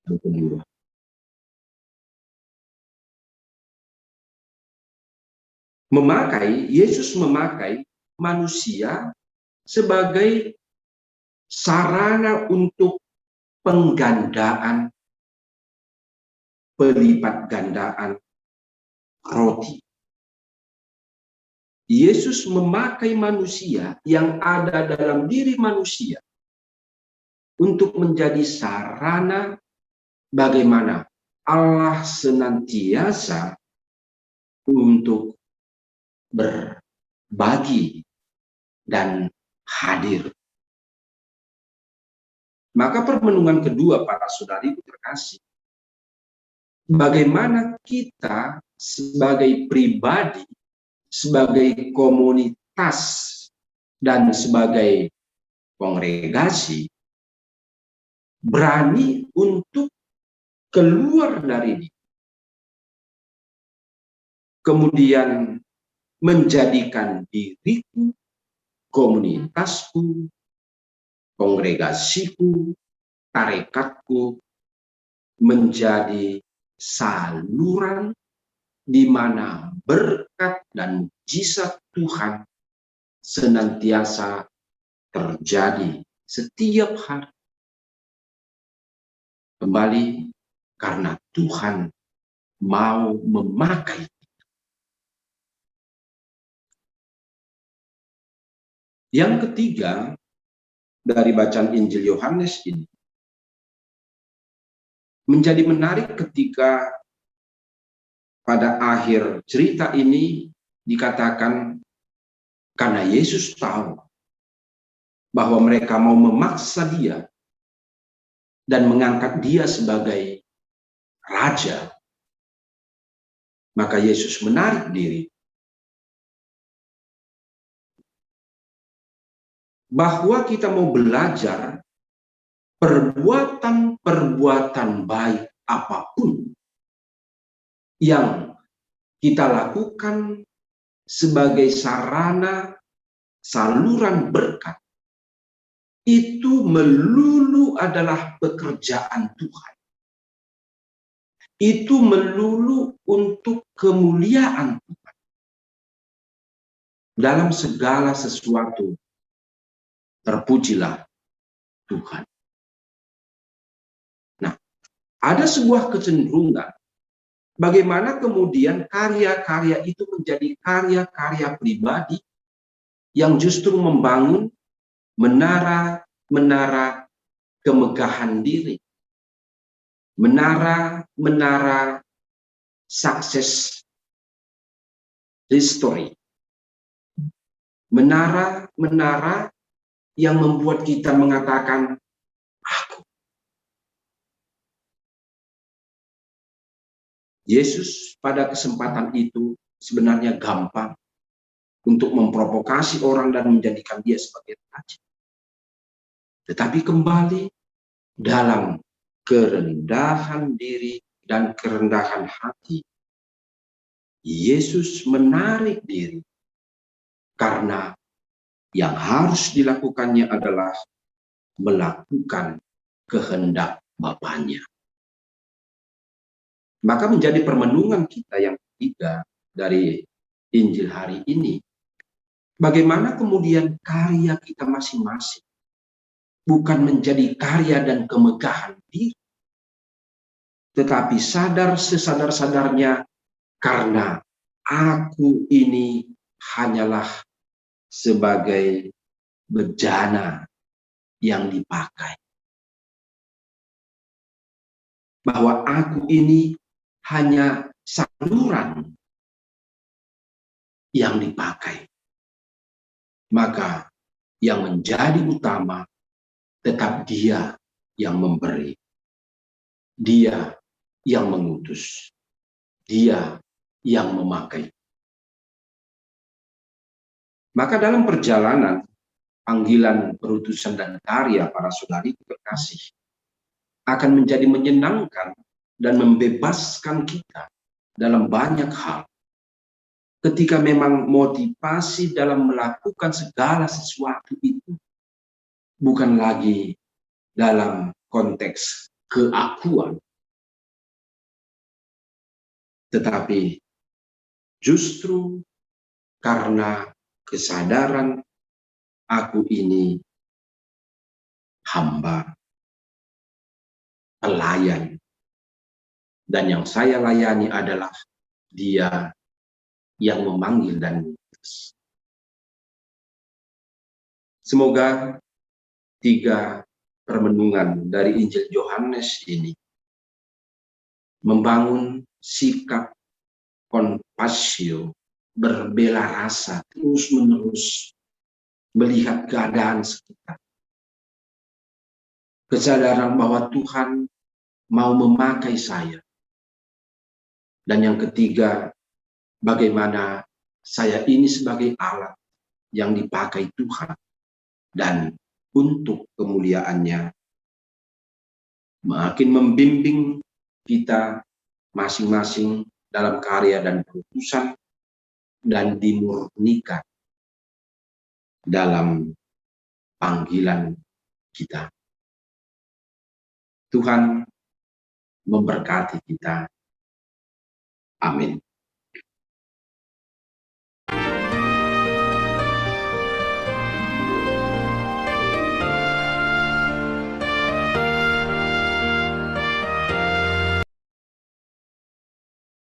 yang kedua. Yesus memakai manusia sebagai sarana untuk penggandaan, pelipat gandaan roti. Yesus memakai manusia yang ada dalam diri manusia untuk menjadi sarana bagaimana Allah senantiasa untuk berbagi dan hadir. Maka permenungan kedua, para saudari terkasih, bagaimana kita sebagai pribadi, sebagai komunitas, dan sebagai kongregasi berani untuk keluar dari ini, kemudian menjadikan diriku, komunitasku, kongregasiku, tarekatku menjadi saluran di mana berkat dan mujizat Tuhan senantiasa terjadi setiap hari. Kembali karena Tuhan mau memakai. Yang ketiga dari bacaan Injil Yohanes ini menjadi menarik ketika pada akhir cerita ini dikatakan karena Yesus tahu bahwa mereka mau memaksa dia dan mengangkat dia sebagai raja, maka Yesus menarik diri. Bahwa kita mau belajar perbuatan-perbuatan baik apapun yang kita lakukan sebagai sarana saluran berkat, itu melulu adalah pekerjaan Tuhan. Itu melulu untuk kemuliaan Tuhan. Dalam segala sesuatu, terpujilah Tuhan. Nah, ada sebuah kecenderungan bagaimana kemudian karya-karya itu menjadi karya-karya pribadi yang justru membangun menara kemegahan diri, menara sukses history, menara yang membuat kita mengatakan aku. Yesus pada kesempatan itu sebenarnya gampang untuk memprovokasi orang dan menjadikan dia sebagai raja. Tetapi kembali dalam kerendahan diri dan kerendahan hati, Yesus menarik diri karena yang harus dilakukannya adalah melakukan kehendak Bapaknya. Maka menjadi permenungan kita yang ketiga dari Injil hari ini, bagaimana kemudian karya kita masing-masing bukan menjadi karya dan kemegahan diri, tetapi sesadar-sadarnya karena aku ini hanyalah sebagai bejana yang dipakai. Bahwa aku ini hanya saluran yang dipakai. Maka yang menjadi utama tetap dia yang memberi. Dia yang mengutus. Dia yang memakai. Maka dalam perjalanan panggilan, perutusan, dan karya para saudari terkasih akan menjadi menyenangkan dan membebaskan kita dalam banyak hal. Ketika memang motivasi dalam melakukan segala sesuatu itu bukan lagi dalam konteks keakuan, tetapi justru karena kesadaran aku ini hamba, pelayan, dan yang saya layani adalah Dia yang memanggil dan mengutus. Semoga 3 permenungan dari Injil Yohanes ini membangun sikap kompasio, berbela rasa, terus-menerus melihat keadaan sekitar. Kesadaran bahwa Tuhan mau memakai saya. Dan yang ketiga, bagaimana saya ini sebagai alat yang dipakai Tuhan. Dan untuk kemuliaannya, makin membimbing kita masing-masing dalam karya dan perutusan, dan dimurnikan dalam panggilan kita. Tuhan memberkati kita. Amin.